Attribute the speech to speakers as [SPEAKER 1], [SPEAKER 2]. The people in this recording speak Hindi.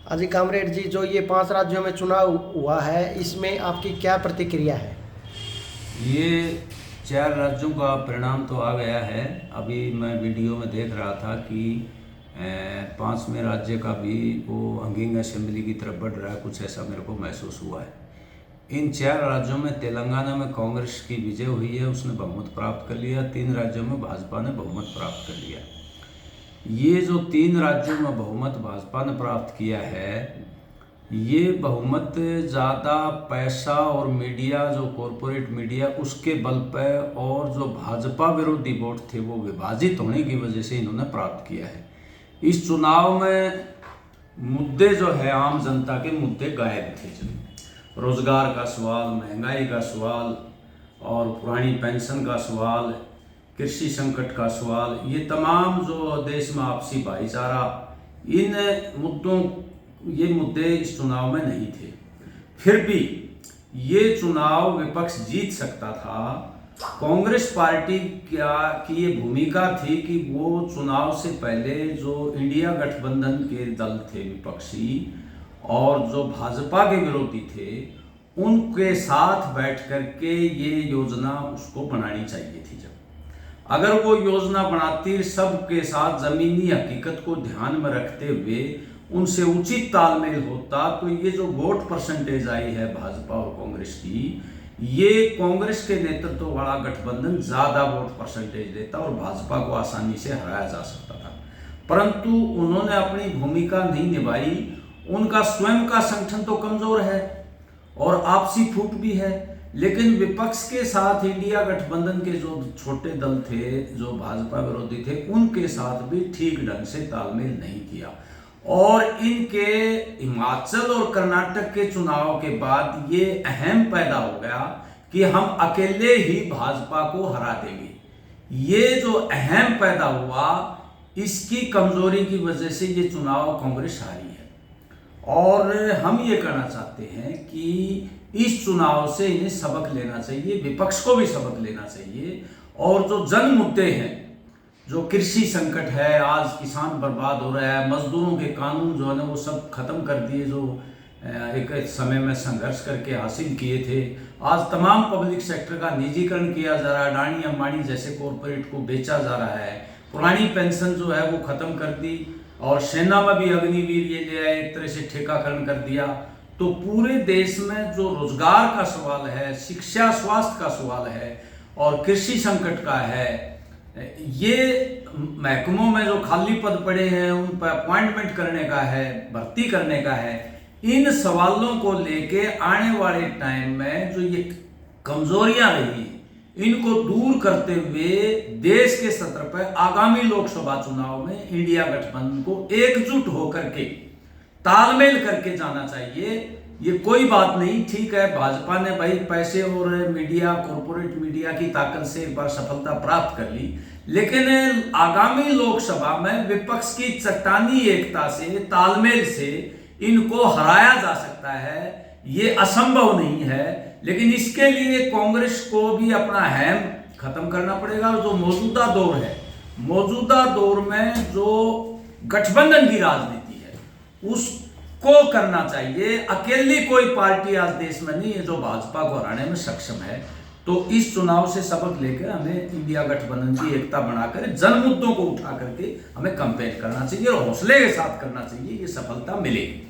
[SPEAKER 1] अजी कामरेड जी, जो ये 5 राज्यों में चुनाव हुआ है, इसमें आपकी क्या प्रतिक्रिया है?
[SPEAKER 2] ये 4 राज्यों का परिणाम तो आ गया है। अभी मैं वीडियो में देख रहा था कि 5वें राज्य का भी वो हंगिंग असेंबली की तरफ बढ़ रहा है, कुछ ऐसा मेरे को महसूस हुआ है। इन 4 राज्यों में तेलंगाना में कांग्रेस की विजय हुई है, उसने बहुमत प्राप्त कर लिया। 3 राज्यों में भाजपा ने बहुमत प्राप्त कर लिया। ये जो 3 राज्यों में बहुमत भाजपा ने प्राप्त किया है, ये बहुमत ज़्यादा पैसा और मीडिया, जो कॉरपोरेट मीडिया, उसके बल पर और जो भाजपा विरोधी वोट थे वो विभाजित होने की वजह से इन्होंने प्राप्त किया है। इस चुनाव में मुद्दे जो है, आम जनता के मुद्दे गायब थे। जो रोजगार का सवाल, महंगाई का सवाल और पुरानी पेंशन का सवाल, कृषि संकट का सवाल, ये तमाम जो देश में आपसी भाईचारा, इन ये मुद्दे इस चुनाव में नहीं थे। फिर भी ये चुनाव विपक्ष जीत सकता था। कांग्रेस पार्टी की ये भूमिका थी कि वो चुनाव से पहले जो इंडिया गठबंधन के दल थे विपक्षी और जो भाजपा के विरोधी थे, उनके साथ बैठ करके ये योजना उसको बनानी चाहिए थी। जब अगर वो योजना बनाती सबके साथ जमीनी हकीकत को ध्यान में रखते हुए उनसे उचित तालमेल होता, तो ये जो वोट परसेंटेज आई है भाजपा और कांग्रेस की, ये कांग्रेस के नेतृत्व वाला गठबंधन ज्यादा वोट परसेंटेज देता और भाजपा को आसानी से हराया जा सकता था। परंतु उन्होंने अपनी भूमिका नहीं निभाई। उनका स्वयं का संगठन तो कमजोर है और आपसी फूट भी है, लेकिन विपक्ष के साथ इंडिया गठबंधन के जो छोटे दल थे, जो भाजपा विरोधी थे, उनके साथ भी ठीक ढंग से तालमेल नहीं किया। और इनके हिमाचल और कर्नाटक के चुनाव के बाद ये अहम पैदा हो गया कि हम अकेले ही भाजपा को हरा देंगे। ये जो अहम पैदा हुआ, इसकी कमजोरी की वजह से ये चुनाव कांग्रेस हारी है। और हम ये कहना चाहते हैं कि इस चुनाव से इन्हें सबक लेना चाहिए, विपक्ष को भी सबक लेना चाहिए। और जो जन मुद्दे हैं, जो कृषि संकट है, आज किसान बर्बाद हो रहा है, मजदूरों के कानून जो है ना वो सब खत्म कर दिए, जो एक समय में संघर्ष करके हासिल किए थे। आज तमाम पब्लिक सेक्टर का निजीकरण किया जा रहा है, अडानी अंबानी जैसे कॉरपोरेट को बेचा जा रहा है। पुरानी पेंशन जो है वो खत्म कर दी और सेना में भी अग्निवीर ये ले आए, एक तरह से ठेकाकरण कर दिया। तो पूरे देश में जो रोजगार का सवाल है, शिक्षा स्वास्थ्य का सवाल है और कृषि संकट का है, ये महकमों में जो खाली पद पड़े हैं उन पर अपॉइंटमेंट करने का है, भर्ती करने का है, इन सवालों को लेके आने वाले टाइम में जो ये कमजोरियां रही, इनको दूर करते हुए देश के स्तर पर आगामी लोकसभा चुनाव में इंडिया गठबंधन को एकजुट होकर के तालमेल करके जाना चाहिए। ये कोई बात नहीं, ठीक है, भाजपा ने भाई पैसे और मीडिया, कॉरपोरेट मीडिया की ताकत से एक बार सफलता प्राप्त कर ली, लेकिन आगामी लोकसभा में विपक्ष की चट्टानी एकता से, तालमेल से इनको हराया जा सकता है। ये असंभव नहीं है, लेकिन इसके लिए कांग्रेस को भी अपना हैम खत्म करना पड़ेगा। और जो मौजूदा दौर है, मौजूदा दौर में जो गठबंधन की राजनीति है उसको करना चाहिए। अकेली कोई पार्टी आज देश में नहीं है जो भाजपा को हराने में सक्षम है। तो इस चुनाव से सबक लेकर हमें इंडिया गठबंधन की एकता बनाकर जन मुद्दों को उठा करके हमें कैंपेन करना चाहिए और हौसले के साथ करना चाहिए, ये सफलता मिलेगी।